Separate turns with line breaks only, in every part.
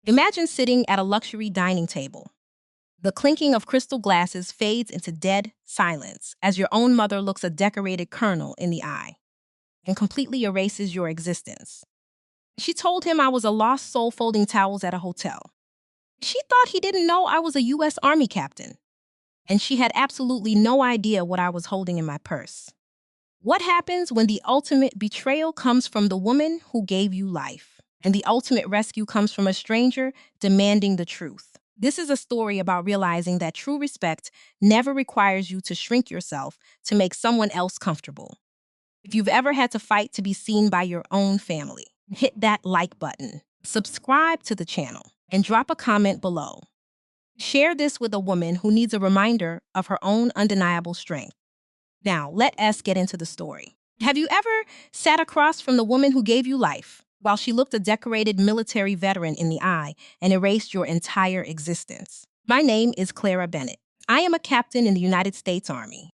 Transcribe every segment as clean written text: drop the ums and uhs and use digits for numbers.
Imagine sitting at a luxury dining table. The clinking of crystal glasses fades into dead silence as your own mother looks a decorated colonel in the eye and completely erases your existence. She told him I was a lost soul folding towels at a hotel. She thought he didn't know I was a U.S. Army captain, and she had absolutely no idea what I was holding in my purse. What happens when the ultimate betrayal comes from the woman who gave you life, and the ultimate rescue comes from a stranger demanding the truth? This is a story about realizing that true respect never requires you to shrink yourself to make someone else comfortable. If you've ever had to fight to be seen by your own family, hit that like button, subscribe to the channel, and drop a comment below. Share this with a woman who needs a reminder of her own undeniable strength. Now, let us get into the story. Have you ever sat across from the woman who gave you life while she looked a decorated military veteran in the eye and erased your entire existence? My name is Clara Bennett. I am a captain in the United States Army,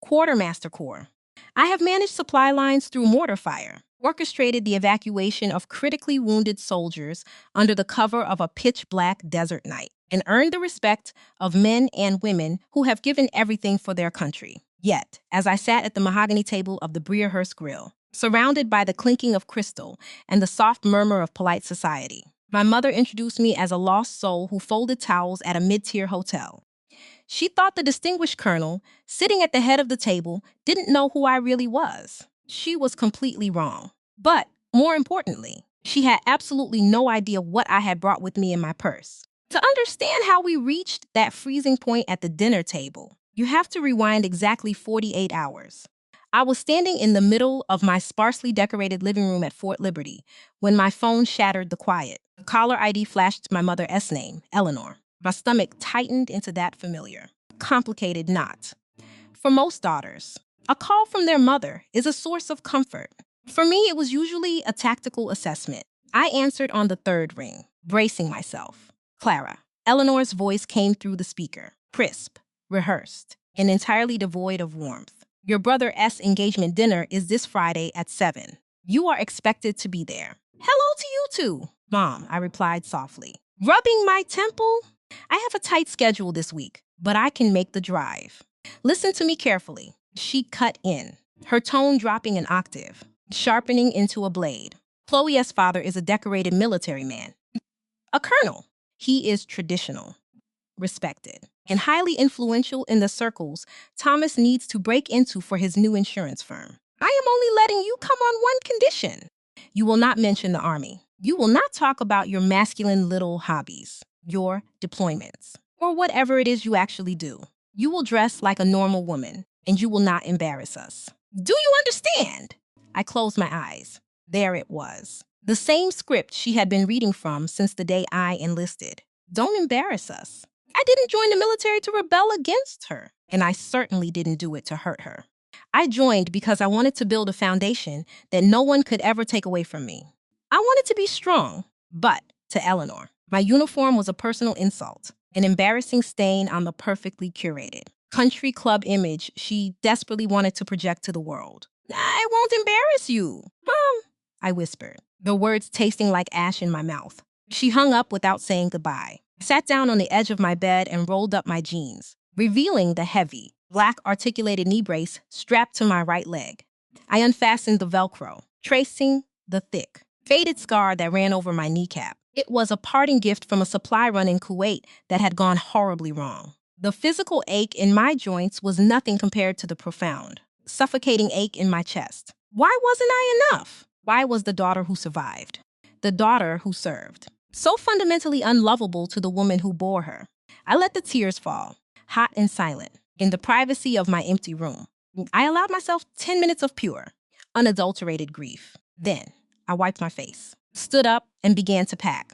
Quartermaster Corps. I have managed supply lines through mortar fire, orchestrated the evacuation of critically wounded soldiers under the cover of a pitch-black desert night, and earned the respect of men and women who have given everything for their country. Yet, as I sat at the mahogany table of the Brierhurst Grill, surrounded by the clinking of crystal and the soft murmur of polite society, my mother introduced me as a lost soul who folded towels at a mid-tier hotel. She thought the distinguished colonel, sitting at the head of the table, didn't know who I really was. She was completely wrong. But, more importantly, she had absolutely no idea what I had brought with me in my purse. To understand how we reached that freezing point at the dinner table, you have to rewind exactly 48 hours. I was standing in the middle of my sparsely decorated living room at Fort Liberty when my phone shattered the quiet. The caller ID flashed my mother's name, Eleanor. My stomach tightened into that familiar, complicated knot. For most daughters, a call from their mother is a source of comfort. For me, it was usually a tactical assessment. I answered on the third ring, bracing myself. Clara. Eleanor's voice came through the speaker, crisp, rehearsed, and entirely devoid of warmth. Your brother's engagement dinner is this Friday at 7. You are expected to be there. Hello to you too, Mom, I replied softly. Rubbing my temple? I have a tight schedule this week, but I can make the drive. Listen to me carefully. She cut in, her tone dropping an octave, sharpening into a blade. Chloe's father is a decorated military man, a colonel. He is traditional, respected, and highly influential in the circles Thomas needs to break into for his new insurance firm. I am only letting you come on one condition. You will not mention the Army. You will not talk about your masculine little hobbies, your deployments, or whatever it is you actually do. You will dress like a normal woman, and you will not embarrass us. Do you understand? I closed my eyes. There it was. The same script she had been reading from since the day I enlisted. Don't embarrass us. I didn't join the military to rebel against her, and I certainly didn't do it to hurt her. I joined because I wanted to build a foundation that no one could ever take away from me. I wanted to be strong, but to Eleanor, my uniform was a personal insult, an embarrassing stain on the perfectly curated country club image she desperately wanted to project to the world. I won't embarrass you, Mom, I whispered, the words tasting like ash in my mouth. She hung up without saying goodbye. I sat down on the edge of my bed and rolled up my jeans, revealing the heavy, black articulated knee brace strapped to my right leg. I unfastened the Velcro, tracing the thick, faded scar that ran over my kneecap. It was a parting gift from a supply run in Kuwait that had gone horribly wrong. The physical ache in my joints was nothing compared to the profound, suffocating ache in my chest. Why wasn't I enough? Why was the daughter who survived, the daughter who served, so fundamentally unlovable to the woman who bore her? I let the tears fall, hot and silent, in the privacy of my empty room. I allowed myself 10 minutes of pure, unadulterated grief. Then I wiped my face, stood up, and began to pack.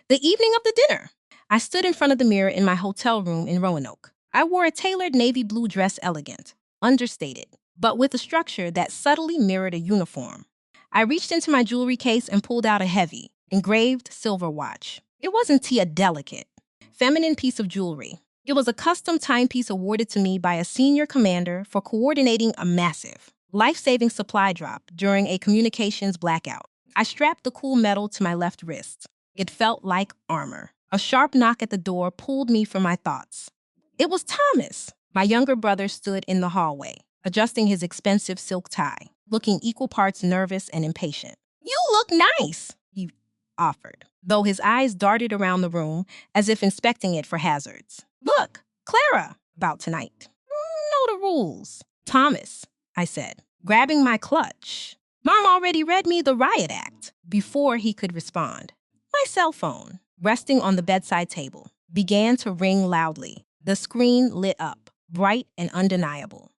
The evening of the dinner, I stood in front of the mirror in my hotel room in Roanoke. I wore a tailored navy blue dress, elegant, understated, but with a structure that subtly mirrored a uniform. I reached into my jewelry case and pulled out a heavy, engraved silver watch. It wasn't a delicate, feminine piece of jewelry. It was a custom timepiece awarded to me by a senior commander for coordinating a massive, life-saving supply drop during a communications blackout. I strapped the cool metal to my left wrist, It felt like armor. A sharp knock at the door pulled me from my thoughts. It was Thomas. My younger brother stood in the hallway, adjusting his expensive silk tie, looking equal parts nervous and impatient. "You look nice," he offered, though his eyes darted around the room as if inspecting it for hazards. "Look, Clara, about tonight. Know the rules." "Thomas," I said, grabbing my clutch. Mom already read me the riot act before he could respond. My cell phone, resting on the bedside table, began to ring loudly. The screen lit up, bright and undeniable.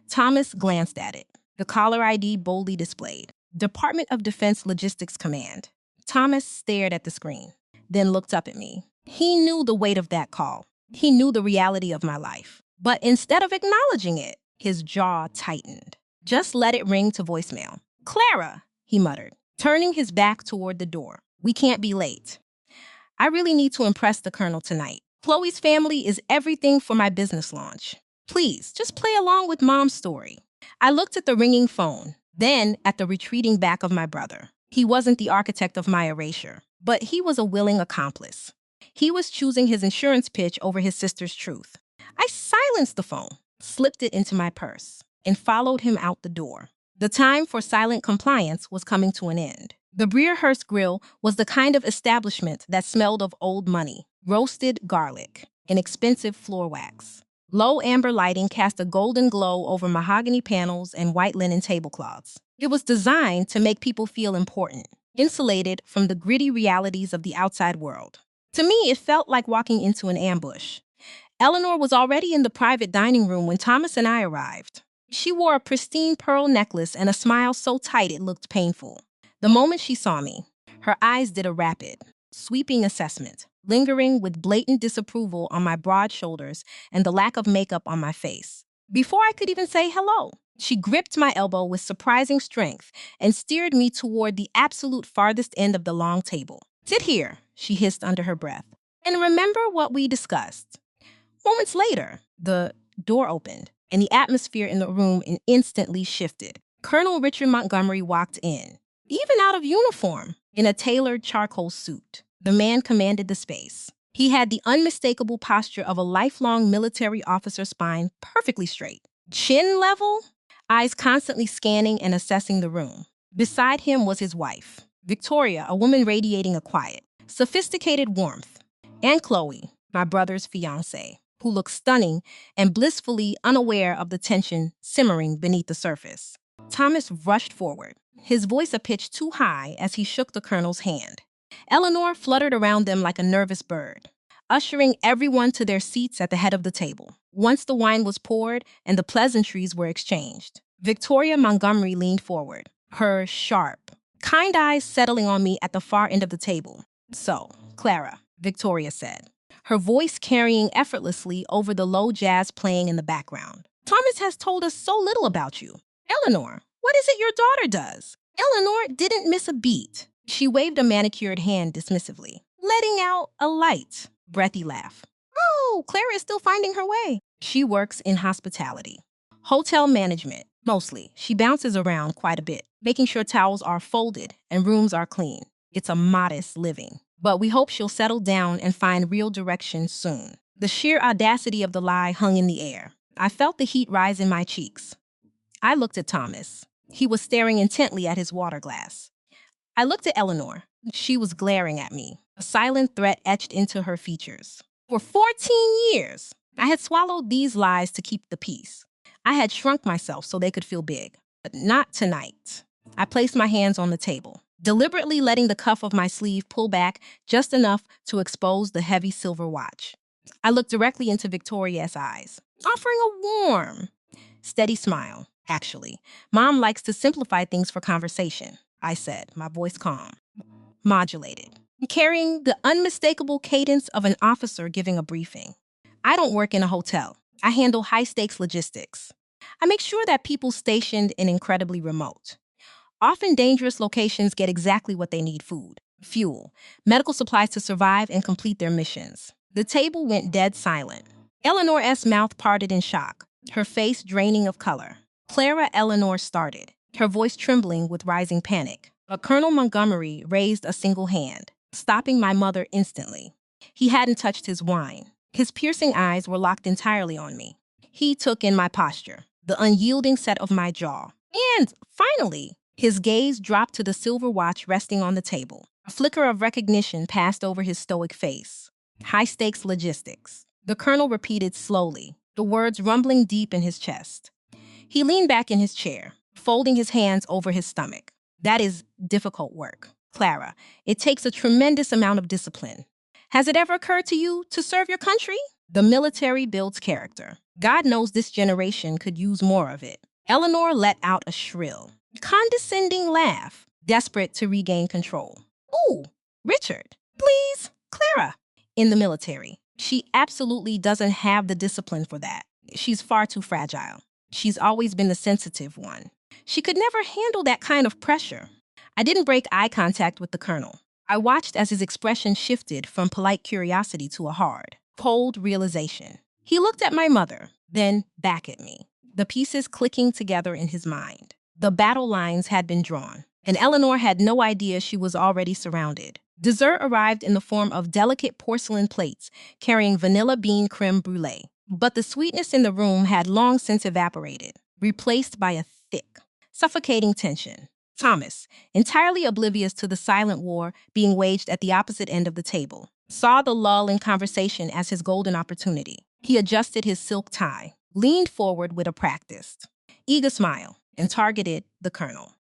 Thomas glanced at it, the caller ID boldly displayed. Department of Defense Logistics Command. Thomas stared at the screen, then looked up at me. He knew the weight of that call. He knew the reality of my life. But instead of acknowledging it, his jaw tightened. "Just let it ring to voicemail." "Clara," he muttered, turning his back toward the door. "We can't be late. I really need to impress the Colonel tonight. Chloe's family is everything for my business launch. Please, just play along with Mom's story." I looked at the ringing phone, then at the retreating back of my brother. He wasn't the architect of my erasure, but he was a willing accomplice. He was choosing his insurance pitch over his sister's truth. I silenced the phone, slipped it into my purse, and followed him out the door. The time for silent compliance was coming to an end. The Breerhurst Grill was the kind of establishment that smelled of old money, roasted garlic, and expensive floor wax. Low amber lighting cast a golden glow over mahogany panels and white linen tablecloths. It was designed to make people feel important, insulated from the gritty realities of the outside world. To me, it felt like walking into an ambush. Eleanor was already in the private dining room when Thomas and I arrived. She wore a pristine pearl necklace and a smile so tight it looked painful. The moment she saw me, her eyes did a rapid, sweeping assessment, lingering with blatant disapproval on my broad shoulders and the lack of makeup on my face. Before I could even say hello, she gripped my elbow with surprising strength and steered me toward the absolute farthest end of the long table. "Sit here," she hissed under her breath, "and remember what we discussed." Moments later, the door opened, and the atmosphere in the room instantly shifted. Colonel Richard Montgomery walked in, even out of uniform, in a tailored charcoal suit. The man commanded the space. He had the unmistakable posture of a lifelong military officer's spine perfectly straight. Chin level, eyes constantly scanning and assessing the room. Beside him was his wife, Victoria, a woman radiating a quiet, sophisticated warmth, and Chloe, my brother's fiancée, who looked stunning and blissfully unaware of the tension simmering beneath the surface. Thomas rushed forward, his voice a pitch too high as he shook the Colonel's hand. Eleanor fluttered around them like a nervous bird, ushering everyone to their seats at the head of the table. Once the wine was poured and the pleasantries were exchanged, Victoria Montgomery leaned forward, her sharp, kind eyes settling on me at the far end of the table. "So, Clara," Victoria said, her voice carrying effortlessly over the low jazz playing in the background. "Thomas has told us so little about you. Eleanor, what is it your daughter does?" Eleanor didn't miss a beat. She waved a manicured hand dismissively, letting out a light, breathy laugh. "Oh, Clara is still finding her way." "She works in hospitality. Hotel management, mostly. She bounces around quite a bit, making sure towels are folded and rooms are clean. It's a modest living. But we hope she'll settle down and find real direction soon." The sheer audacity of the lie hung in the air. I felt the heat rise in my cheeks. I looked at Thomas. He was staring intently at his water glass. I looked at Eleanor. She was glaring at me, a silent threat etched into her features. For 14 years, I had swallowed these lies to keep the peace. I had shrunk myself so they could feel big. But not tonight. I placed my hands on the table, deliberately letting the cuff of my sleeve pull back just enough to expose the heavy silver watch. I looked directly into Victoria's eyes, offering a warm, steady smile. "Actually, Mom likes to simplify things for conversation," I said, my voice calm, modulated, carrying the unmistakable cadence of an officer giving a briefing. "I don't work in a hotel. I handle high-stakes logistics. I make sure that people stationed in incredibly remote, often dangerous locations get exactly what they need: food, fuel, medical supplies to survive and complete their missions." The table went dead silent. Eleanor's mouth parted in shock, her face draining of color. Clara Eleanor started, her voice trembling with rising panic. But Colonel Montgomery raised a single hand. stopping my mother instantly. He hadn't touched his wine. His piercing eyes were locked entirely on me. He took in my posture, the unyielding set of my jaw. And finally, his gaze dropped to the silver watch resting on the table. A flicker of recognition passed over his stoic face. High-stakes logistics. The colonel repeated slowly, the words rumbling deep in his chest. He leaned back in his chair, folding his hands over his stomach. That is difficult work, Clara. It takes a tremendous amount of discipline. Has it ever occurred to you to serve your country? The military builds character. God knows this generation could use more of it. Eleanor let out a shrill, condescending laugh, desperate to regain control. Ooh, Richard, please, Clara. In the military, she absolutely doesn't have the discipline for that. She's far too fragile. She's always been the sensitive one. She could never handle that kind of pressure. I didn't break eye contact with the colonel. I watched as his expression shifted from polite curiosity to a hard, cold realization. He looked at my mother, then back at me, the pieces clicking together in his mind. The battle lines had been drawn, and Eleanor had no idea she was already surrounded. Dessert arrived in the form of delicate porcelain plates carrying vanilla bean creme brulee. But the sweetness in the room had long since evaporated, replaced by a thick, suffocating tension. Thomas, entirely oblivious to the silent war being waged at the opposite end of the table, saw the lull in conversation as his golden opportunity. He adjusted his silk tie, leaned forward with a practiced, eager smile, and targeted the colonel.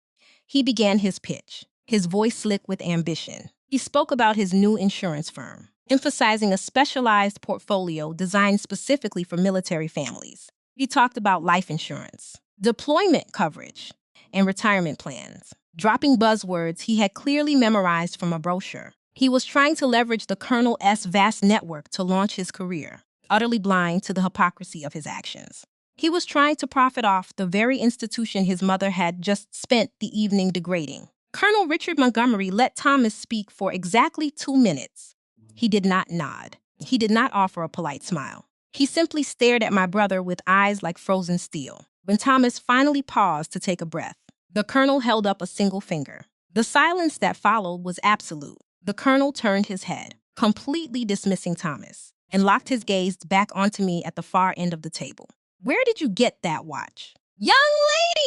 He began his pitch, his voice slick with ambition. He spoke about his new insurance firm, emphasizing a specialized portfolio designed specifically for military families. He talked about life insurance, deployment coverage, and retirement plans, dropping buzzwords he had clearly memorized from a brochure. He was trying to leverage the colonel's vast network to launch his career, utterly blind to the hypocrisy of his actions. He was trying to profit off the very institution his mother had just spent the evening degrading. Colonel Richard Montgomery let Thomas speak for exactly 2 minutes. He did not nod. He did not offer a polite smile. He simply stared at my brother with eyes like frozen steel. When Thomas finally paused to take a breath, the colonel held up a single finger. The silence that followed was absolute. The colonel turned his head, completely dismissing Thomas, and locked his gaze back onto me at the far end of the table. "Where did you get that watch?" "Young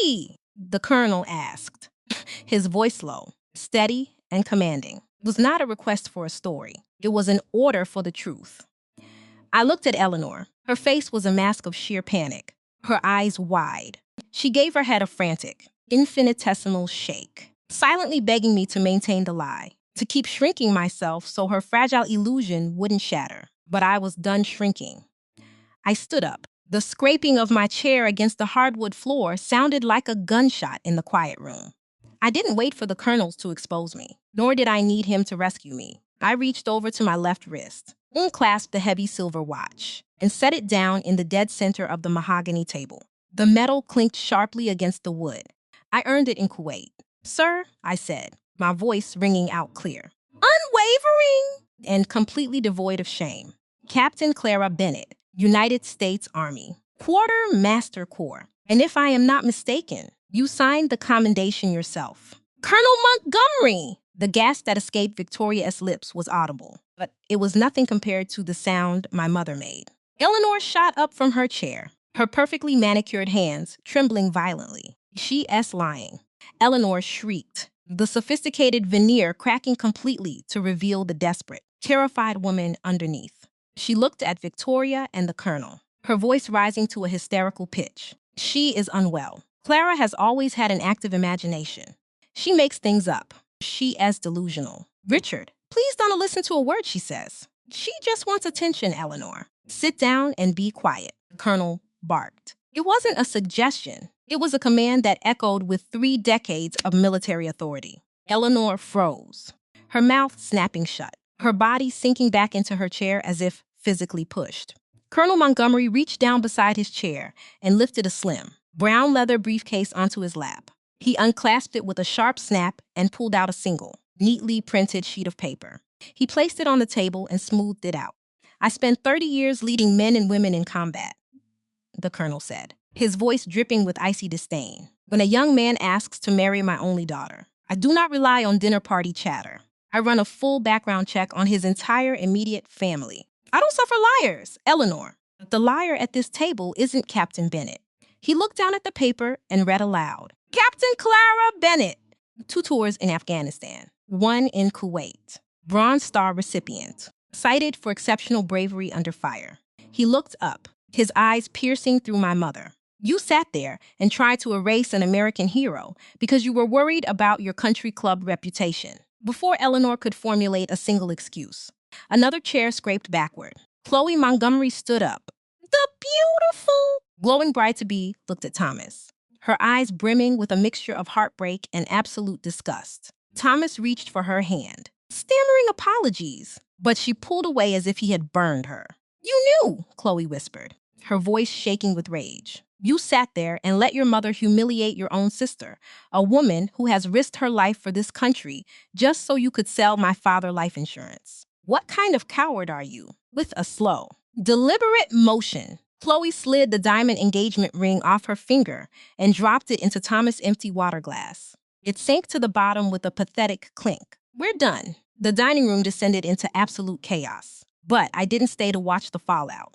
lady!" the colonel asked, his voice low, steady, and commanding. It was not a request for a story. It was an order for the truth. I looked at Eleanor. Her face was a mask of sheer panic, her eyes wide. She gave her head a frantic, infinitesimal shake, silently begging me to maintain the lie, to keep shrinking myself so her fragile illusion wouldn't shatter. But I was done shrinking. I stood up. The scraping of my chair against the hardwood floor sounded like a gunshot in the quiet room. I didn't wait for the colonel to expose me, nor did I need him to rescue me. I reached over to my left wrist, unclasped the heavy silver watch, and set it down in the dead center of the mahogany table. The metal clinked sharply against the wood. I earned it in Kuwait. "Sir," I said, my voice ringing out clear, unwavering and completely devoid of shame. "Captain Clara Bennett, United States Army, Quartermaster Corps. And if I am not mistaken, you signed the commendation yourself." "Colonel Montgomery!" The gasp that escaped Victoria's lips was audible, but it was nothing compared to the sound my mother made. Eleanor shot up from her chair, her perfectly manicured hands trembling violently. "She's lying." Eleanor shrieked, the sophisticated veneer cracking completely to reveal the desperate, terrified woman underneath. She looked at Victoria and the colonel, her voice rising to a hysterical pitch. "She is unwell. Clara has always had an active imagination. She makes things up. She is delusional. Richard, please don't listen to a word she says. She just wants attention, Eleanor. Sit down and be quiet," the colonel barked. It wasn't a suggestion. It was a command that echoed with 3 decades of military authority. Eleanor froze, her mouth snapping shut, her body sinking back into her chair as if physically pushed. Colonel Montgomery reached down beside his chair and lifted a slim, brown leather briefcase onto his lap. He unclasped it with a sharp snap and pulled out a single, neatly printed sheet of paper. He placed it on the table and smoothed it out. "I spent 30 years leading men and women in combat," the colonel said, his voice dripping with icy disdain. "When a young man asks to marry my only daughter, I do not rely on dinner party chatter. I run a full background check on his entire immediate family. I don't suffer liars, Eleanor. The liar at this table isn't Captain Bennett. He looked down at the paper and read aloud. Captain Clara Bennett. 2 tours in Afghanistan, 1 in Kuwait. Bronze Star recipient. Cited for exceptional bravery under fire. He looked up, his eyes piercing through my mother. You sat there and tried to erase an American hero because you were worried about your country club reputation. Before Eleanor could formulate a single excuse, another chair scraped backward. Chloe Montgomery stood up. The beautiful, glowing bride-to-be looked at Thomas, her eyes brimming with a mixture of heartbreak and absolute disgust. Thomas reached for her hand, stammering apologies, but she pulled away as if he had burned her. You knew, Chloe whispered, her voice shaking with rage. You sat there and let your mother humiliate your own sister, a woman who has risked her life for this country just so you could sell my father life insurance. What kind of coward are you? With a slow, deliberate motion, Chloe slid the diamond engagement ring off her finger and dropped it into Thomas' empty water glass. It sank to the bottom with a pathetic clink. We're done. The dining room descended into absolute chaos, but I didn't stay to watch the fallout.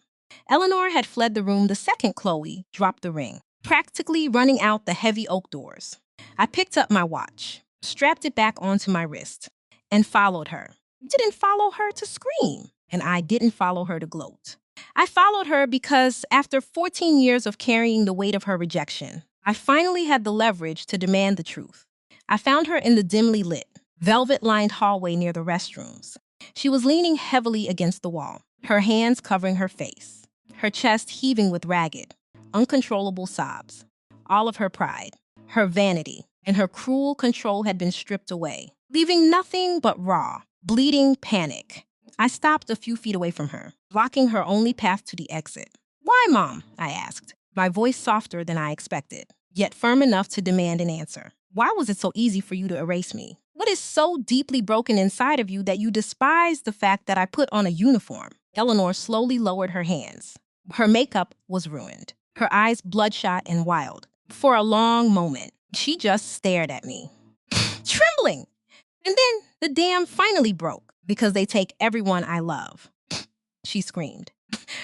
Eleanor had fled the room the second Chloe dropped the ring, practically running out the heavy oak doors. I picked up my watch, strapped it back onto my wrist, and followed her. Didn't follow her to scream, and I didn't follow her to gloat. I followed her because after 14 years of carrying the weight of her rejection, I finally had the leverage to demand the truth. I found her in the dimly lit, velvet-lined hallway near the restrooms. She was leaning heavily against the wall, her hands covering her face, her chest heaving with ragged, uncontrollable sobs. All of her pride, her vanity, and her cruel control had been stripped away, leaving nothing but raw, bleeding panic. I stopped a few feet away from her, blocking her only path to the exit. Why, Mom? I asked, my voice softer than I expected, yet firm enough to demand an answer. Why was it so easy for you to erase me? What is so deeply broken inside of you that you despise the fact that I put on a uniform? Eleanor slowly lowered her hands. Her makeup was ruined, her eyes bloodshot and wild. For a long moment, she just stared at me, trembling. And then the dam finally broke because they take everyone I love. She screamed,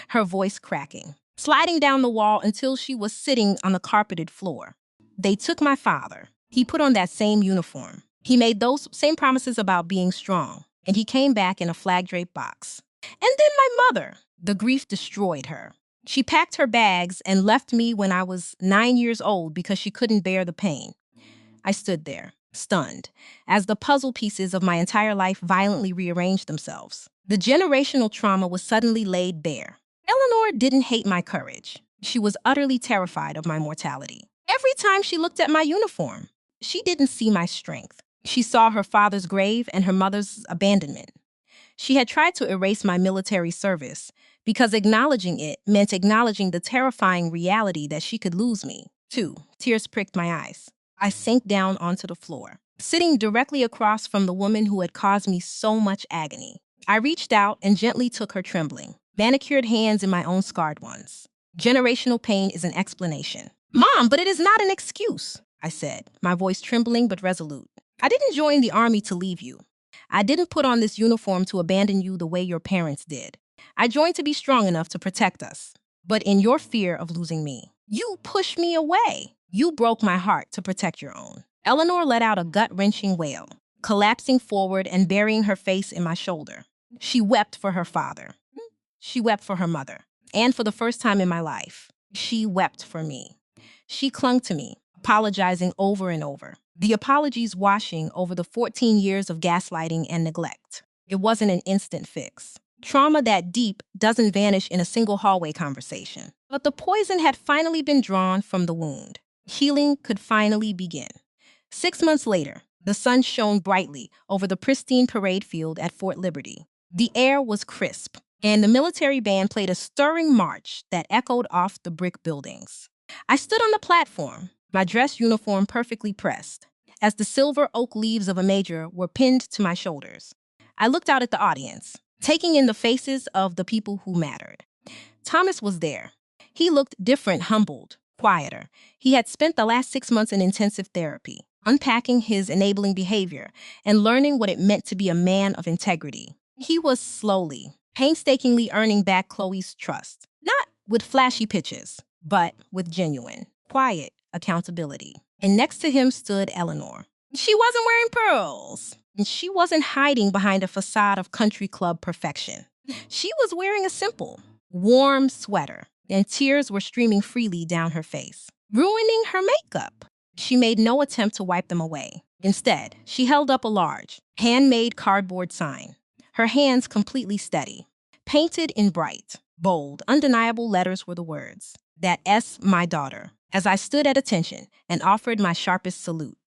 her voice cracking, sliding down the wall until she was sitting on the carpeted floor. They took my father. He put on that same uniform. He made those same promises about being strong, and he came back in a flag-draped box. And then my mother. The grief destroyed her. She packed her bags and left me when I was 9 years old because she couldn't bear the pain. I stood there, stunned, as the puzzle pieces of my entire life violently rearranged themselves. The generational trauma was suddenly laid bare. Eleanor didn't hate my courage. She was utterly terrified of my mortality. Every time she looked at my uniform, she didn't see my strength. She saw her father's grave and her mother's abandonment. She had tried to erase my military service because acknowledging it meant acknowledging the terrifying reality that she could lose me, too. Tears pricked my eyes. I sank down onto the floor, sitting directly across from the woman who had caused me so much agony. I reached out and gently took her trembling, manicured hands in my own scarred ones. Generational pain is an explanation. Mom, but it is not an excuse, I said, my voice trembling but resolute. I didn't join the army to leave you. I didn't put on this uniform to abandon you the way your parents did. I joined to be strong enough to protect us. But in your fear of losing me, you pushed me away. You broke my heart to protect your own. Eleanor let out a gut-wrenching wail, collapsing forward and burying her face in my shoulder. She wept for her father. She wept for her mother. And for the first time in my life, she wept for me. She clung to me, apologizing over and over. The apologies washing over the 14 years of gaslighting and neglect. It wasn't an instant fix. Trauma that deep doesn't vanish in a single hallway conversation. But the poison had finally been drawn from the wound. Healing could finally begin. 6 months later, the sun shone brightly over the pristine parade field at Fort Liberty. The air was crisp, and the military band played a stirring march that echoed off the brick buildings. I stood on the platform, my dress uniform perfectly pressed, as the silver oak leaves of a major were pinned to my shoulders. I looked out at the audience, taking in the faces of the people who mattered. Thomas was there. He looked different, humbled, quieter. He had spent the last 6 months in intensive therapy. unpacking his enabling behavior, and learning what it meant to be a man of integrity. He was slowly, painstakingly earning back Chloe's trust, not with flashy pitches, but with genuine, quiet accountability. And next to him stood Eleanor. She wasn't wearing pearls, and she wasn't hiding behind a facade of country club perfection. She was wearing a simple, warm sweater, and tears were streaming freely down her face, ruining her makeup. She made no attempt to wipe them away. Instead, she held up a large, handmade cardboard sign, her hands completely steady. Painted in bright, bold, undeniable letters were the words, "That S, my daughter," as I stood at attention and offered my sharpest salute.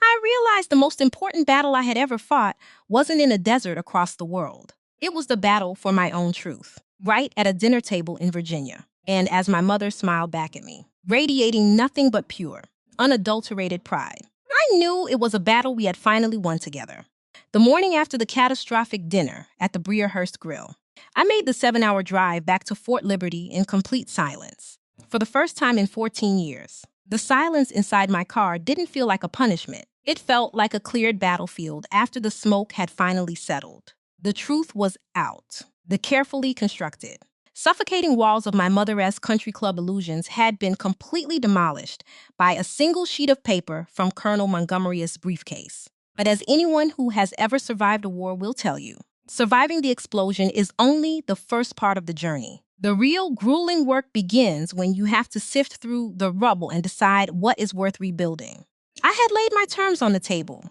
I realized the most important battle I had ever fought wasn't in a desert across the world. It was the battle for my own truth, right at a dinner table in Virginia. And as my mother smiled back at me, radiating nothing but pure, unadulterated pride, I knew it was a battle we had finally won together. The morning after the catastrophic dinner at the Brierhurst Grill, I made the 7-hour drive back to Fort Liberty in complete silence. For the first time in 14 years, the silence inside my car didn't feel like a punishment. It felt like a cleared battlefield after the smoke had finally settled. The truth was out. The carefully constructed, suffocating walls of my mother-esque country club illusions had been completely demolished by a single sheet of paper from Colonel Montgomery's briefcase. But as anyone who has ever survived a war will tell you, surviving the explosion is only the first part of the journey. The real grueling work begins when you have to sift through the rubble and decide what is worth rebuilding. I had laid my terms on the table.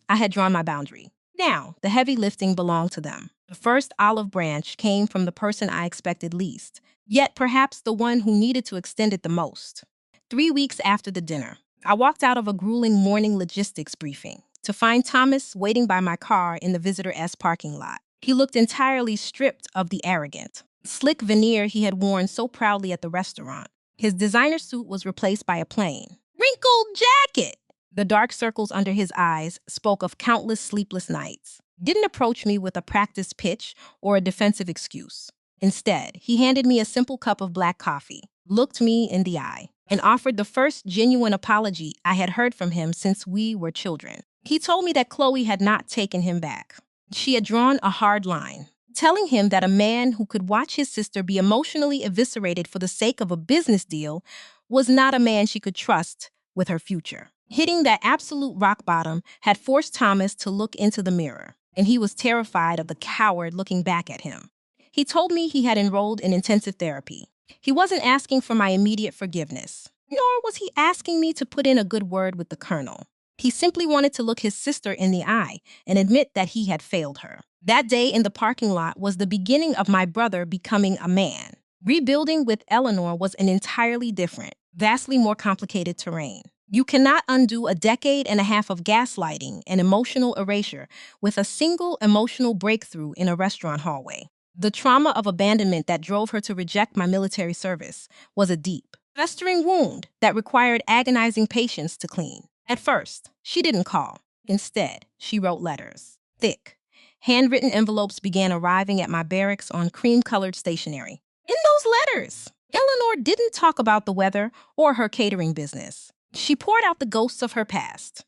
I had drawn my boundary. Now, the heavy lifting belonged to them. The first olive branch came from the person I expected least, yet perhaps the one who needed to extend it the most. 3 weeks after the dinner, I walked out of a grueling morning logistics briefing to find Thomas waiting by my car in the Visitor S parking lot. He looked entirely stripped of the arrogant, slick veneer he had worn so proudly at the restaurant. His designer suit was replaced by a plain, wrinkled jacket. The dark circles under his eyes spoke of countless sleepless nights. Didn't approach me with a practiced pitch or a defensive excuse. Instead, he handed me a simple cup of black coffee, looked me in the eye, and offered the first genuine apology I had heard from him since we were children. He told me that Chloe had not taken him back. She had drawn a hard line, telling him that a man who could watch his sister be emotionally eviscerated for the sake of a business deal was not a man she could trust with her future. Hitting that absolute rock bottom had forced Thomas to look into the mirror, and he was terrified of the coward looking back at him. He told me he had enrolled in intensive therapy. He wasn't asking for my immediate forgiveness, nor was he asking me to put in a good word with the colonel. He simply wanted to look his sister in the eye and admit that he had failed her. That day in the parking lot was the beginning of my brother becoming a man. Rebuilding with Eleanor was an entirely different, vastly more complicated terrain. You cannot undo a decade and a half of gaslighting and emotional erasure with a single emotional breakthrough in a restaurant hallway. The trauma of abandonment that drove her to reject my military service was a deep, festering wound that required agonizing patience to clean. At first, she didn't call. Instead, she wrote letters. Thick, handwritten envelopes began arriving at my barracks on cream-colored stationery. In those letters, Eleanor didn't talk about the weather or her catering business. She poured out the ghosts of her past.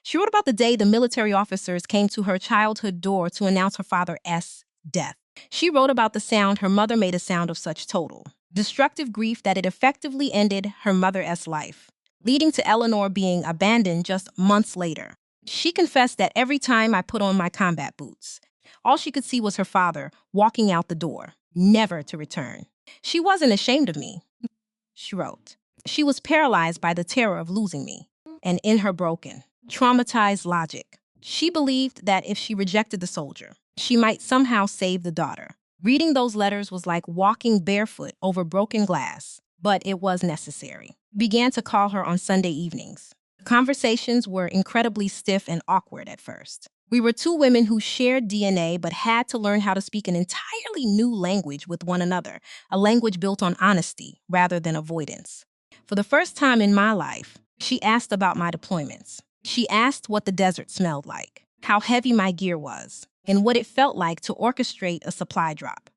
She wrote about the day the military officers came to her childhood door to announce her father's death. She wrote about the sound her mother made a sound of such total, destructive grief that it effectively ended her mother's life, leading to Eleanor being abandoned just months later. She confessed that every time I put on my combat boots, all she could see was her father walking out the door, never to return. She wasn't ashamed of me, she wrote. She was paralyzed by the terror of losing me, and in her broken, traumatized logic, she believed that if she rejected the soldier, she might somehow save the daughter. Reading those letters was like walking barefoot over broken glass, but it was necessary. Began to call her on Sunday evenings. Conversations were incredibly stiff and awkward at first. We were two women who shared DNA but had to learn how to speak an entirely new language with one another, a language built on honesty rather than avoidance. For the first time in my life, she asked about my deployments. She asked what the desert smelled like, how heavy my gear was, and what it felt like to orchestrate a supply drop.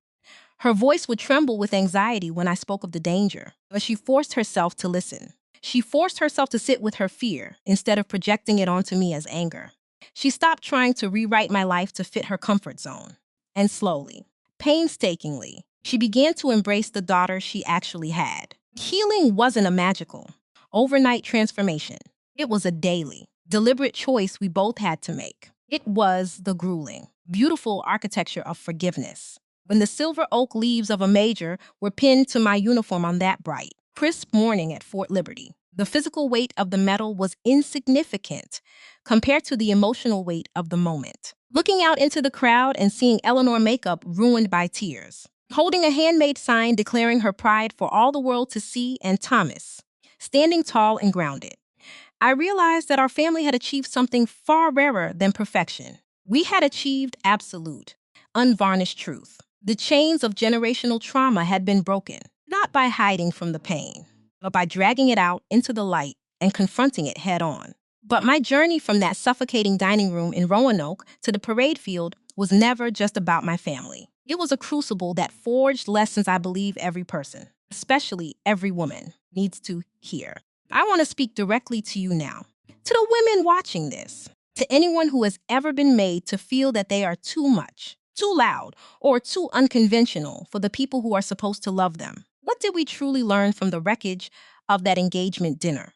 Her voice would tremble with anxiety when I spoke of the danger, but she forced herself to listen. She forced herself to sit with her fear instead of projecting it onto me as anger. She stopped trying to rewrite my life to fit her comfort zone. And slowly, painstakingly, she began to embrace the daughter she actually had. Healing wasn't a magical, overnight transformation. It was a daily, deliberate choice we both had to make. It was the grueling, beautiful architecture of forgiveness. When the silver oak leaves of a major were pinned to my uniform on that bright, crisp morning at Fort Liberty, the physical weight of the medal was insignificant compared to the emotional weight of the moment. Looking out into the crowd and seeing Eleanor makeup ruined by tears, holding a handmade sign declaring her pride for all the world to see, and Thomas, standing tall and grounded, I realized that our family had achieved something far rarer than perfection. We had achieved absolute, unvarnished truth. The chains of generational trauma had been broken, not by hiding from the pain, but by dragging it out into the light and confronting it head on. But my journey from that suffocating dining room in Roanoke to the parade field was never just about my family. It was a crucible that forged lessons I believe every person, especially every woman, needs to hear. I want to speak directly to you now, to the women watching this, to anyone who has ever been made to feel that they are too much, too loud, or too unconventional for the people who are supposed to love them. What did we truly learn from the wreckage of that engagement dinner?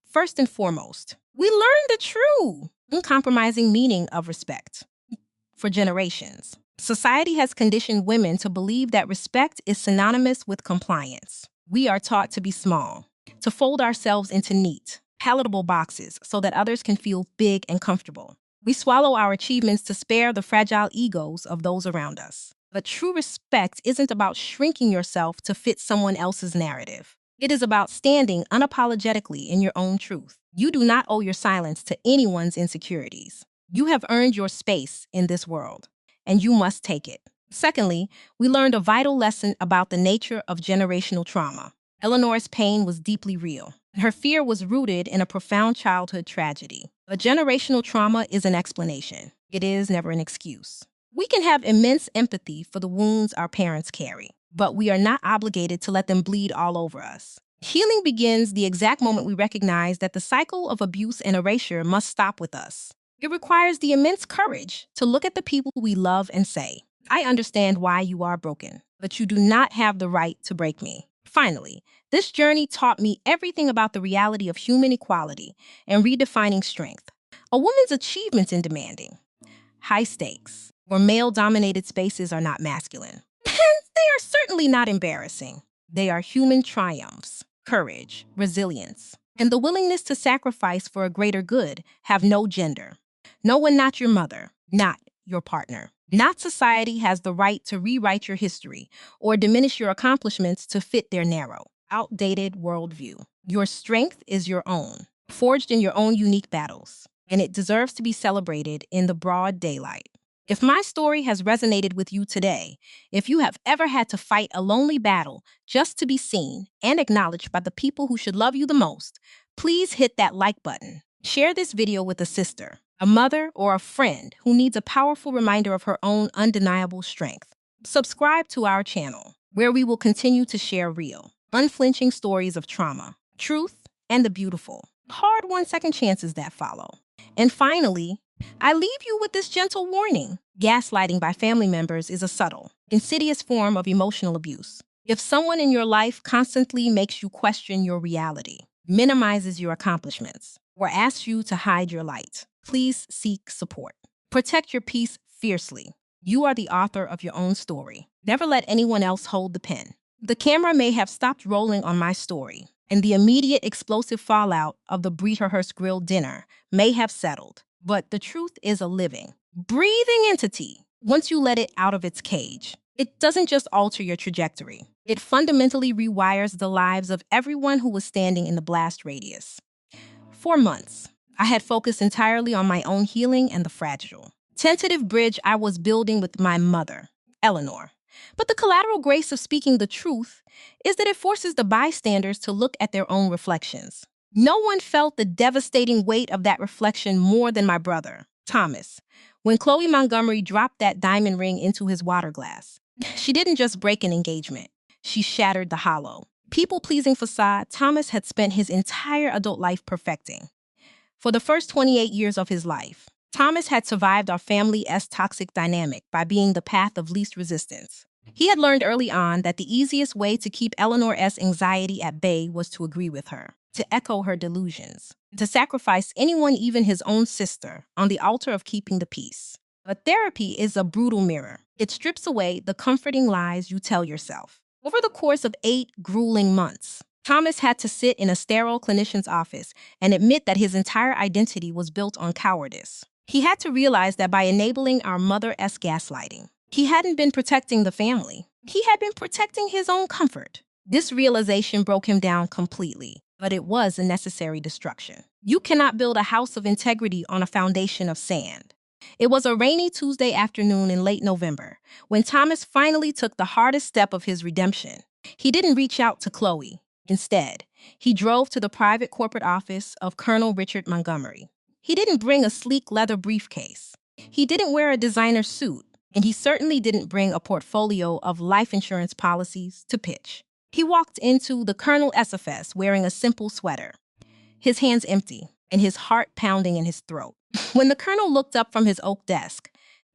First and foremost, we learned the true, uncompromising meaning of respect. For generations, society has conditioned women to believe that respect is synonymous with compliance. We are taught to be small, to fold ourselves into neat, palatable boxes so that others can feel big and comfortable. We swallow our achievements to spare the fragile egos of those around us. But true respect isn't about shrinking yourself to fit someone else's narrative. It is about standing unapologetically in your own truth. You do not owe your silence to anyone's insecurities. You have earned your space in this world, and you must take it. Secondly, we learned a vital lesson about the nature of generational trauma. Eleanor's pain was deeply real. Her fear was rooted in a profound childhood tragedy. But generational trauma is an explanation. It is never an excuse. We can have immense empathy for the wounds our parents carry, but we are not obligated to let them bleed all over us. Healing begins the exact moment we recognize that the cycle of abuse and erasure must stop with us. It requires the immense courage to look at the people we love and say, I understand why you are broken, but you do not have the right to break me. Finally, this journey taught me everything about the reality of human equality and redefining strength. A woman's achievements in demanding, high stakes, or male-dominated spaces are not masculine. And they are certainly not embarrassing. They are human triumphs, courage, resilience, and the willingness to sacrifice for a greater good have no gender. No one, not your mother, not your partner, not society, has the right to rewrite your history or diminish your accomplishments to fit their narrow, outdated worldview. Your strength is your own, forged in your own unique battles, and it deserves to be celebrated in the broad daylight. If my story has resonated with you today, if you have ever had to fight a lonely battle just to be seen and acknowledged by the people who should love you the most, please hit that like button. Share this video with a sister, a mother, or a friend who needs a powerful reminder of her own undeniable strength. Subscribe to our channel, where we will continue to share real, unflinching stories of trauma, truth, and the beautiful, hard-won second chances that follow. And finally, I leave you with this gentle warning. Gaslighting by family members is a subtle, insidious form of emotional abuse. If someone in your life constantly makes you question your reality, minimizes your accomplishments, or asks you to hide your light, please seek support. Protect your peace fiercely. You are the author of your own story. Never let anyone else hold the pen. The camera may have stopped rolling on my story, and the immediate explosive fallout of the Breederhurst Grill dinner may have settled. But the truth is a living, breathing entity. Once you let it out of its cage, it doesn't just alter your trajectory. It fundamentally rewires the lives of everyone who was standing in the blast radius. For months, I had focused entirely on my own healing and the fragile, tentative bridge I was building with my mother, Eleanor. But the collateral grace of speaking the truth is that it forces the bystanders to look at their own reflections. No one felt the devastating weight of that reflection more than my brother, Thomas, when Chloe Montgomery dropped that diamond ring into his water glass. She didn't just break an engagement. She shattered the hollow. people-pleasing facade Thomas had spent his entire adult life perfecting. For the first 28 years of his life, Thomas had survived our family's toxic dynamic by being the path of least resistance. He had learned early on that the easiest way to keep Eleanor's anxiety at bay was to agree with her, to echo her delusions, to sacrifice anyone, even his own sister, on the altar of keeping the peace. But therapy is a brutal mirror. It strips away the comforting lies you tell yourself. Over the course of 8 grueling months, Thomas had to sit in a sterile clinician's office and admit that his entire identity was built on cowardice. He had to realize that by enabling our mother's gaslighting, he hadn't been protecting the family. He had been protecting his own comfort. This realization broke him down completely, but it was a necessary destruction. You cannot build a house of integrity on a foundation of sand. It was a rainy Tuesday afternoon in late November when Thomas finally took the hardest step of his redemption. He didn't reach out to Chloe. Instead, he drove to the private corporate office of Colonel Richard Montgomery. He didn't bring a sleek leather briefcase. He didn't wear a designer suit, and he certainly didn't bring a portfolio of life insurance policies to pitch. He walked into the Colonel SFS wearing a simple sweater, his hands empty and his heart pounding in his throat. When the Colonel looked up from his oak desk,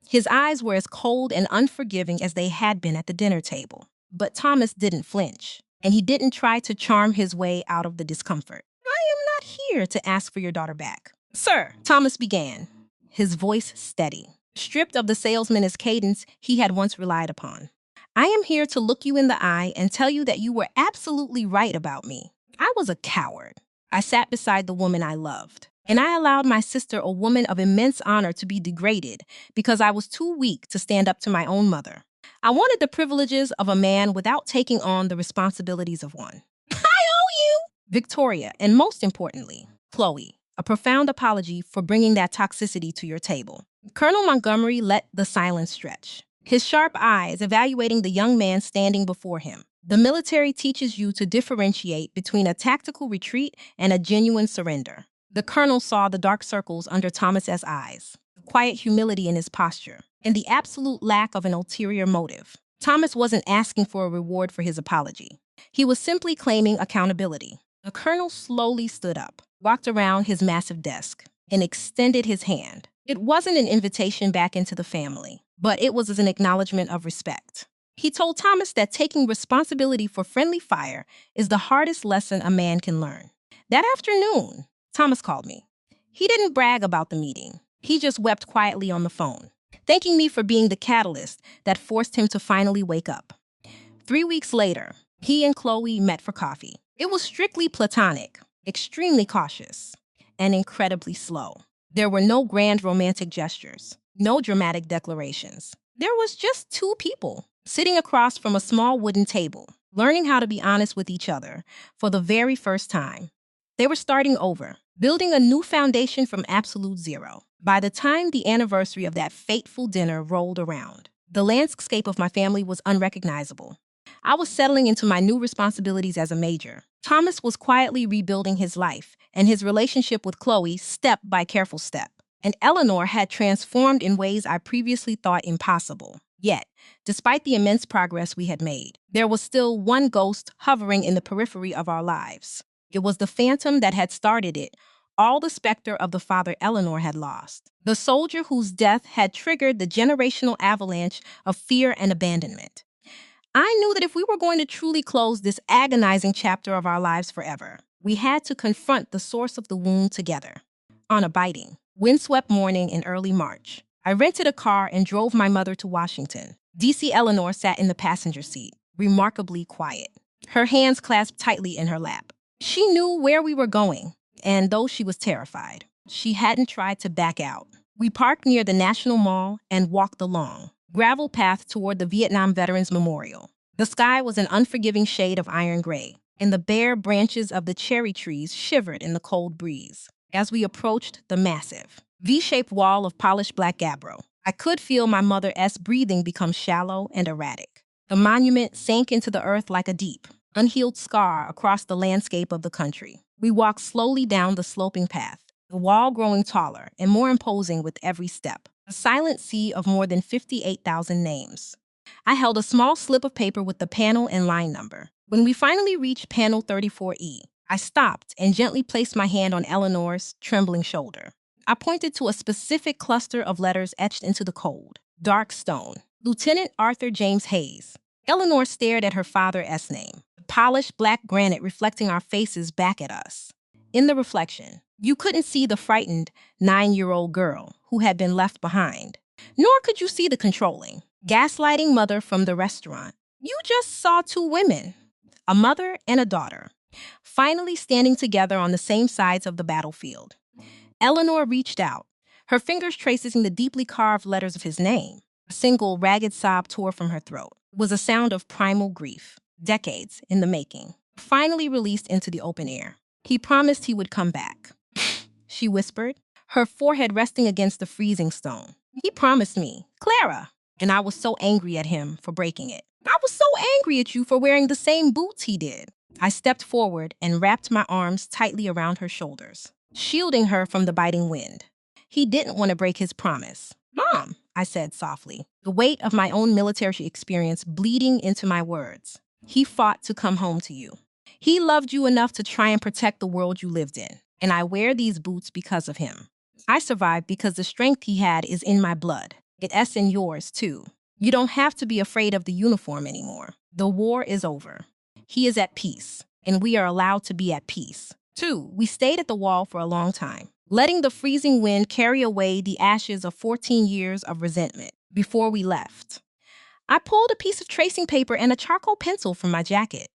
his eyes were as cold and unforgiving as they had been at the dinner table. But Thomas didn't flinch, and he didn't try to charm his way out of the discomfort. "I am not here to ask for your daughter back, sir," Thomas began, his voice steady, stripped of the salesman's cadence he had once relied upon. "I am here to look you in the eye and tell you that you were absolutely right about me. I was a coward. I sat beside the woman I loved, and I allowed my sister, a woman of immense honor, to be degraded because I was too weak to stand up to my own mother. I wanted the privileges of a man without taking on the responsibilities of one. I owe you, Victoria, and most importantly, Chloe, a profound apology for bringing that toxicity to your table." Colonel Montgomery let the silence stretch, his sharp eyes evaluating the young man standing before him. The military teaches you to differentiate between a tactical retreat and a genuine surrender. The colonel saw the dark circles under Thomas's eyes, the quiet humility in his posture, and the absolute lack of an ulterior motive. Thomas wasn't asking for a reward for his apology. He was simply claiming accountability. The colonel slowly stood up, walked around his massive desk, and extended his hand. It wasn't an invitation back into the family, but it was an acknowledgement of respect. He told Thomas that taking responsibility for friendly fire is the hardest lesson a man can learn. That afternoon, Thomas called me. He didn't brag about the meeting. He just wept quietly on the phone, thanking me for being the catalyst that forced him to finally wake up. 3 weeks later, he and Chloe met for coffee. It was strictly platonic, extremely cautious, and incredibly slow. There were no grand romantic gestures, no dramatic declarations. There was just 2 people sitting across from a small wooden table, learning how to be honest with each other for the very first time. They were starting over, building a new foundation from absolute zero. By the time the anniversary of that fateful dinner rolled around, the landscape of my family was unrecognizable. I was settling into my new responsibilities as a major. Thomas was quietly rebuilding his life and his relationship with Chloe step by careful step. And Eleanor had transformed in ways I previously thought impossible. Yet, despite the immense progress we had made, there was still one ghost hovering in the periphery of our lives. It was the phantom that had started it, all the specter of the father Eleanor had lost, the soldier whose death had triggered the generational avalanche of fear and abandonment. I knew that if we were going to truly close this agonizing chapter of our lives forever, we had to confront the source of the wound together. On a biting, windswept morning in early March, I rented a car and drove my mother to Washington. D.C. Eleanor sat in the passenger seat, remarkably quiet, her hands clasped tightly in her lap. She knew where we were going, and though she was terrified, she hadn't tried to back out. We parked near the National Mall and walked the long, gravel path toward the Vietnam Veterans Memorial. The sky was an unforgiving shade of iron gray, and the bare branches of the cherry trees shivered in the cold breeze. As we approached the massive, V-shaped wall of polished black gabbro, I could feel my mother's breathing become shallow and erratic. The monument sank into the earth like a deep, unhealed scar across the landscape of the country. We walked slowly down the sloping path, the wall growing taller and more imposing with every step, a silent sea of more than 58,000 names. I held a small slip of paper with the panel and line number. When we finally reached panel 34E, I stopped and gently placed my hand on Eleanor's trembling shoulder. I pointed to a specific cluster of letters etched into the cold. Dark stone. Lieutenant Arthur James Hayes. Eleanor stared at her father's name, the polished black granite reflecting our faces back at us. In the reflection, you couldn't see the frightened 9-year-old girl who had been left behind, nor could you see the controlling, gaslighting mother from the restaurant. You just saw two women, a mother and a daughter, finally standing together on the same sides of the battlefield. Eleanor reached out, her fingers tracing the deeply carved letters of his name. A single ragged sob tore from her throat. It was a sound of primal grief, decades in the making, finally released into the open air. He promised he would come back, she whispered, her forehead resting against the freezing stone. He promised me, Clara. And I was so angry at him for breaking it. I was so angry at you for wearing the same boots he did. I stepped forward and wrapped my arms tightly around her shoulders, shielding her from the biting wind. He didn't want to break his promise. Mom, I said softly, the weight of my own military experience bleeding into my words. He fought to come home to you. He loved you enough to try and protect the world you lived in, and I wear these boots because of him. I survived because the strength he had is in my blood. It's in yours, too. You don't have to be afraid of the uniform anymore. The war is over. He is at peace, and we are allowed to be at peace. 2. We stayed at the wall for a long time, letting the freezing wind carry away the ashes of 14 years of resentment. Before we left, I pulled a piece of tracing paper and a charcoal pencil from my jacket.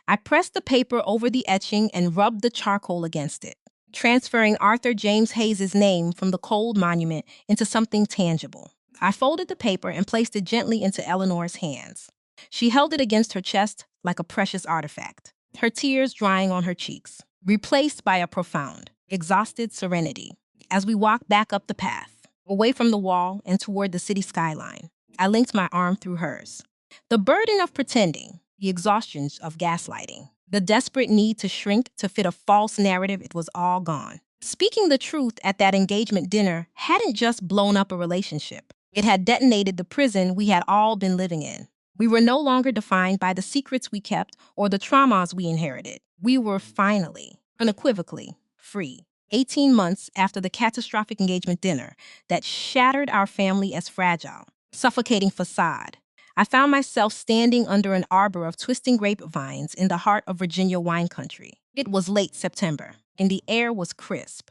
I pressed the paper over the etching and rubbed the charcoal against it, transferring Arthur James Hayes' name from the cold monument into something tangible. I folded the paper and placed it gently into Eleanor's hands. She held it against her chest like a precious artifact, her tears drying on her cheeks, replaced by a profound, exhausted serenity. As we walked back up the path, away from the wall and toward the city skyline, I linked my arm through hers. The burden of pretending, the exhaustion of gaslighting, the desperate need to shrink to fit a false narrative, it was all gone. Speaking the truth at that engagement dinner hadn't just blown up a relationship. It had detonated the prison we had all been living in. We were no longer defined by the secrets we kept or the traumas we inherited. We were finally, unequivocally, free. 18 months after the catastrophic engagement dinner that shattered our family as fragile, suffocating facade, I found myself standing under an arbor of twisting grapevines in the heart of Virginia wine country. It was late September, and the air was crisp,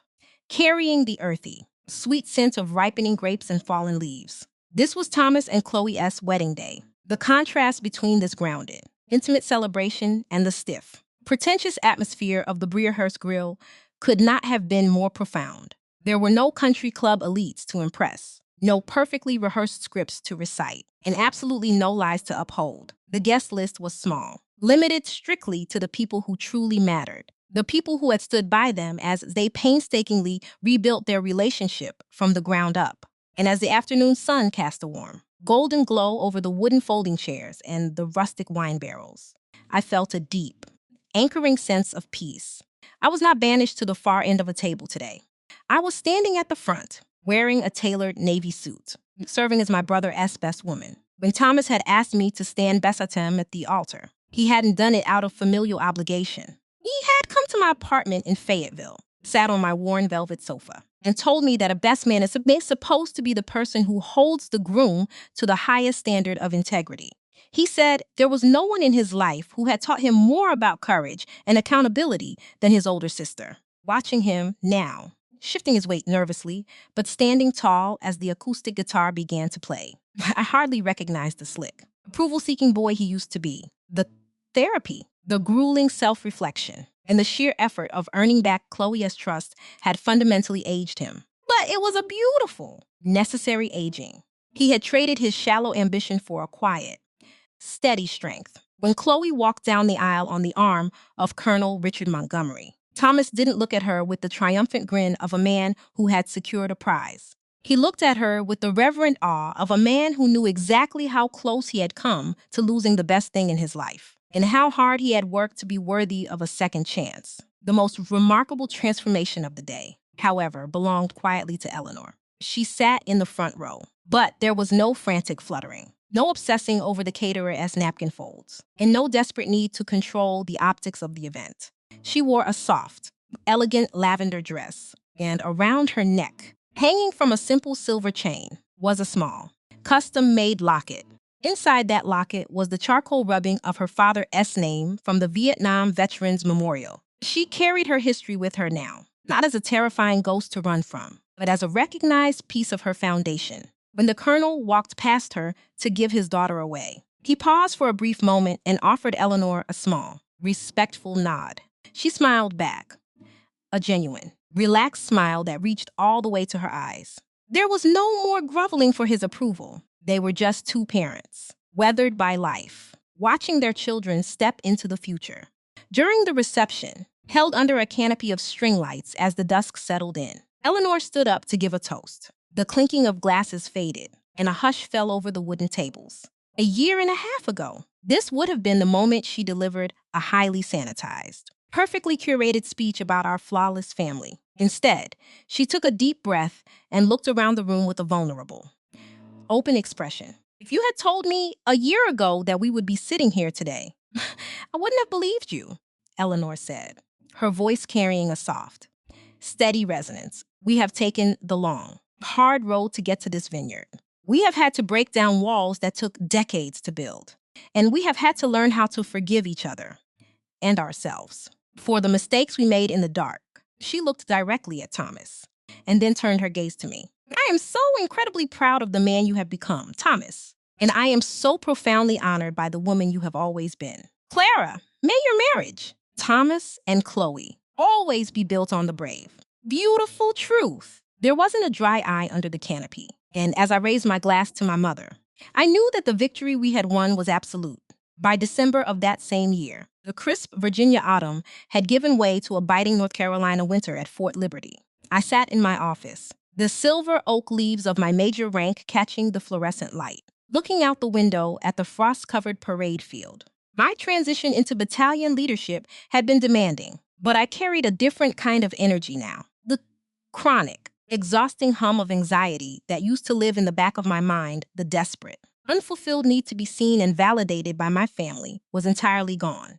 carrying the earthy, sweet scent of ripening grapes and fallen leaves. This was Thomas and Chloe's wedding day. The contrast between this grounded, intimate celebration and the stiff, pretentious atmosphere of the Brierhurst Grill could not have been more profound. There were no country club elites to impress, no perfectly rehearsed scripts to recite, and absolutely no lies to uphold. The guest list was small, limited strictly to the people who truly mattered, the people who had stood by them as they painstakingly rebuilt their relationship from the ground up. And as the afternoon sun cast a warm, golden glow over the wooden folding chairs and the rustic wine barrels, I felt a deep, anchoring sense of peace. I was not banished to the far end of a table today. I was standing at the front, wearing a tailored navy suit, serving as my brother's best woman. When Thomas had asked me to stand beside him at the altar, he hadn't done it out of familial obligation. He had come to my apartment in Fayetteville, sat on my worn velvet sofa, and told me that a best man is supposed to be the person who holds the groom to the highest standard of integrity. He said there was no one in his life who had taught him more about courage and accountability than his older sister. Watching him now, shifting his weight nervously, but standing tall as the acoustic guitar began to play, I hardly recognized the slick, approval-seeking boy he used to be. The therapy, the grueling self-reflection, and the sheer effort of earning back Chloe's trust had fundamentally aged him. But it was a beautiful, necessary aging. He had traded his shallow ambition for a quiet, steady strength. When Chloe walked down the aisle on the arm of Colonel Richard Montgomery, Thomas didn't look at her with the triumphant grin of a man who had secured a prize. He looked at her with the reverent awe of a man who knew exactly how close he had come to losing the best thing in his life, and how hard he had worked to be worthy of a second chance. The most remarkable transformation of the day, however, belonged quietly to Eleanor. She sat in the front row, but there was no frantic fluttering. No obsessing over the caterer as napkin folds, and no desperate need to control the optics of the event. She wore a soft, elegant lavender dress, and around her neck, hanging from a simple silver chain, was a small, custom-made locket. Inside that locket was the charcoal rubbing of her father's name from the Vietnam Veterans Memorial. She carried her history with her now, not as a terrifying ghost to run from, but as a recognized piece of her foundation. When the colonel walked past her to give his daughter away, he paused for a brief moment and offered Eleanor a small, respectful nod. She smiled back, a genuine, relaxed smile that reached all the way to her eyes. There was no more groveling for his approval. They were just two parents, weathered by life, watching their children step into the future. During the reception, held under a canopy of string lights as the dusk settled in, Eleanor stood up to give a toast. The clinking of glasses faded, and a hush fell over the wooden tables. A year and a half ago, this would have been the moment she delivered a highly sanitized, perfectly curated speech about our flawless family. Instead, she took a deep breath and looked around the room with a vulnerable, open expression. If you had told me a year ago that we would be sitting here today, I wouldn't have believed you, Eleanor said, her voice carrying a soft, steady resonance. We have taken the long, hard road to get to this vineyard. We have had to break down walls that took decades to build, and we have had to learn how to forgive each other and ourselves for the mistakes we made in the dark. She looked directly at Thomas and then turned her gaze to me. I am so incredibly proud of the man you have become, Thomas, and I am so profoundly honored by the woman you have always been. Clara, may your marriage, Thomas and Chloe, always be built on the brave. Beautiful truth. There wasn't a dry eye under the canopy, and as I raised my glass to my mother, I knew that the victory we had won was absolute. By December of that same year, the crisp Virginia autumn had given way to a biting North Carolina winter at Fort Liberty. I sat in my office, the silver oak leaves of my major rank catching the fluorescent light, looking out the window at the frost-covered parade field. My transition into battalion leadership had been demanding, but I carried a different kind of energy now. The chronic, exhausting hum of anxiety that used to live in the back of my mind, the desperate, unfulfilled need to be seen and validated by my family, was entirely gone.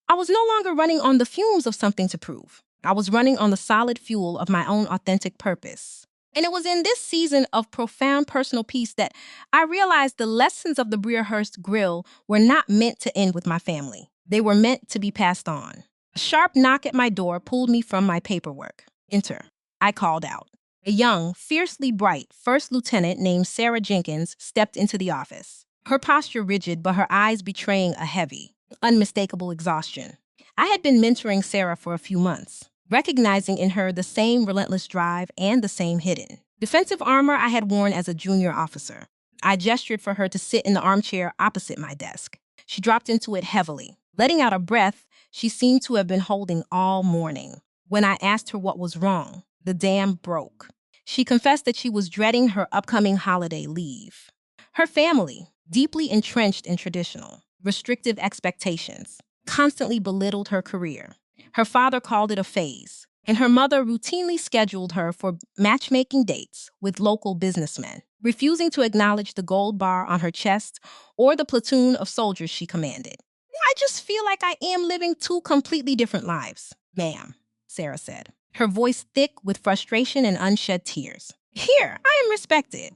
I was no longer running on the fumes of something to prove. I was running on the solid fuel of my own authentic purpose. And it was in this season of profound personal peace that I realized the lessons of the Breerhurst Grill were not meant to end with my family. They were meant to be passed on. A sharp knock at my door pulled me from my paperwork. Enter, I called out. A young, fiercely bright first lieutenant named Sarah Jenkins stepped into the office, her posture rigid but her eyes betraying a heavy, unmistakable exhaustion. I had been mentoring Sarah for a few months, recognizing in her the same relentless drive and the same hidden, defensive armor I had worn as a junior officer. I gestured for her to sit in the armchair opposite my desk. She dropped into it heavily, letting out a breath she seemed to have been holding all morning. When I asked her what was wrong, the dam broke. She confessed that she was dreading her upcoming holiday leave. Her family, deeply entrenched in traditional, restrictive expectations, constantly belittled her career. Her father called it a phase, and her mother routinely scheduled her for matchmaking dates with local businessmen, refusing to acknowledge the gold bar on her chest or the platoon of soldiers she commanded. I just feel like I am living two completely different lives, ma'am, Sarah said, her voice thick with frustration and unshed tears. Here, I am respected.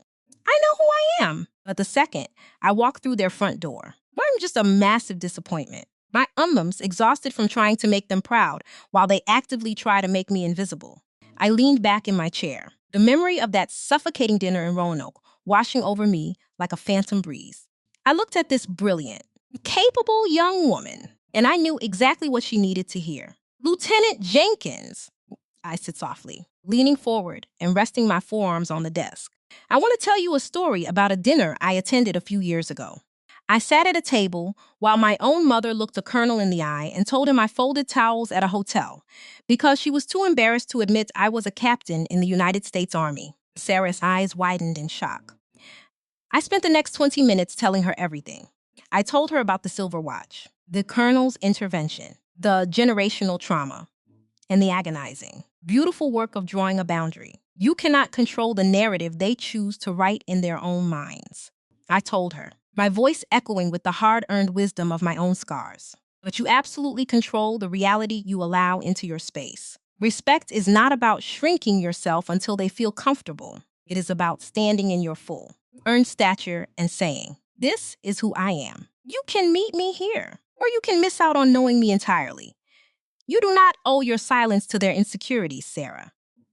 I know who I am. But the second I walked through their front door, I'm just a massive disappointment. My ummums exhausted from trying to make them proud while they actively try to make me invisible. I leaned back in my chair, the memory of that suffocating dinner in Roanoke washing over me like a phantom breeze. I looked at this brilliant, capable young woman, and I knew exactly what she needed to hear. Lieutenant Jenkins, I said softly, leaning forward and resting my forearms on the desk. I want to tell you a story about a dinner I attended a few years ago. I sat at a table while my own mother looked the colonel in the eye and told him I folded towels at a hotel because she was too embarrassed to admit I was a captain in the United States Army. Sarah's eyes widened in shock. I spent the next 20 minutes telling her everything. I told her about the silver watch, the colonel's intervention, the generational trauma, and the agonizing, beautiful work of drawing a boundary. You cannot control the narrative they choose to write in their own minds. I told her, my voice echoing with the hard-earned wisdom of my own scars. But you absolutely control the reality you allow into your space. Respect is not about shrinking yourself until they feel comfortable. It is about standing in your full, earned stature and saying, "This is who I am. You can meet me here, or you can miss out on knowing me entirely." You do not owe your silence to their insecurities, Sarah.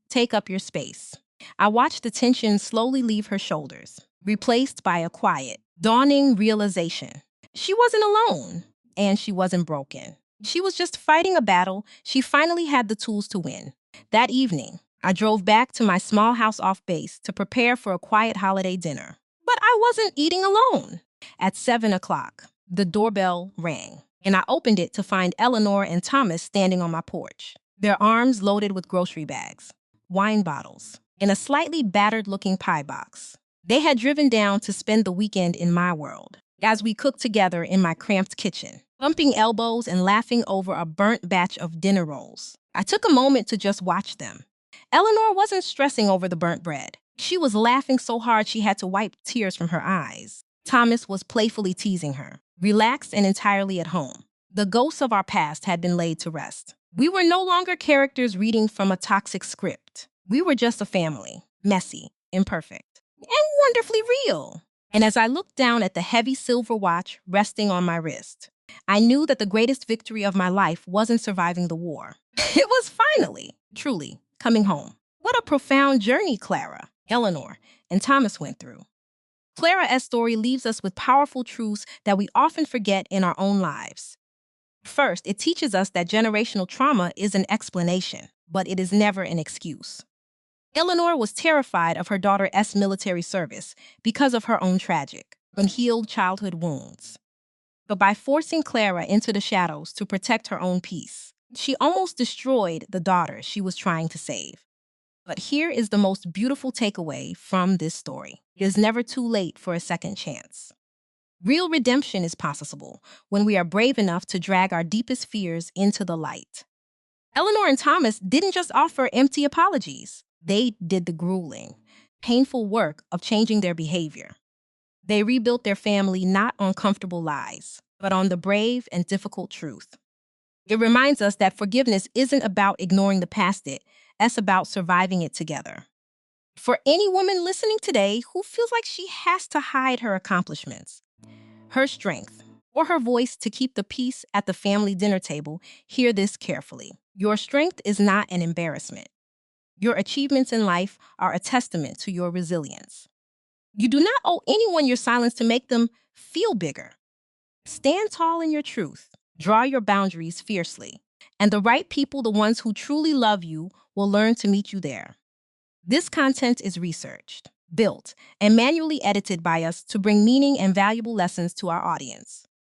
Take up your space. I watched the tension slowly leave her shoulders, replaced by a quiet, dawning realization. She wasn't alone, and she wasn't broken. She was just fighting a battle she finally had the tools to win. That evening, I drove back to my small house off base to prepare for a quiet holiday dinner. But I wasn't eating alone. At 7 o'clock, the doorbell rang, and I opened it to find Eleanor and Thomas standing on my porch, their arms loaded with grocery bags, wine bottles, and a slightly battered-looking pie box. They had driven down to spend the weekend in my world, as we cooked together in my cramped kitchen, bumping elbows and laughing over a burnt batch of dinner rolls. I took a moment to just watch them. Eleanor wasn't stressing over the burnt bread. She was laughing so hard she had to wipe tears from her eyes. Thomas was playfully teasing her, relaxed and entirely at home. The ghosts of our past had been laid to rest. We were no longer characters reading from a toxic script. We were just a family, messy, imperfect, and wonderfully real. And as I looked down at the heavy silver watch resting on my wrist, I knew that the greatest victory of my life wasn't surviving the war. It was finally, truly, coming home. What a profound journey Clara, Eleanor, and Thomas went through. Clara's story leaves us with powerful truths that we often forget in our own lives. First, it teaches us that generational trauma is an explanation, but it is never an excuse. Eleanor was terrified of her daughter's military service because of her own tragic, unhealed childhood wounds. But by forcing Clara into the shadows to protect her own peace, she almost destroyed the daughter she was trying to save. But here is the most beautiful takeaway from this story. It is never too late for a second chance. Real redemption is possible when we are brave enough to drag our deepest fears into the light. Eleanor and Thomas didn't just offer empty apologies. They did the grueling, painful work of changing their behavior. They rebuilt their family not on comfortable lies, but on the brave and difficult truth. It reminds us that forgiveness isn't about ignoring the past, it's about surviving it together. For any woman listening today who feels like she has to hide her accomplishments, her strength, or her voice to keep the peace at the family dinner table, hear this carefully. Your strength is not an embarrassment. Your achievements in life are a testament to your resilience. You do not owe anyone your silence to make them feel bigger. Stand tall in your truth. Draw your boundaries fiercely. And the right people, the ones who truly love you, will learn to meet you there. This content is researched, built, and manually edited by us to bring meaning and valuable lessons to our audience.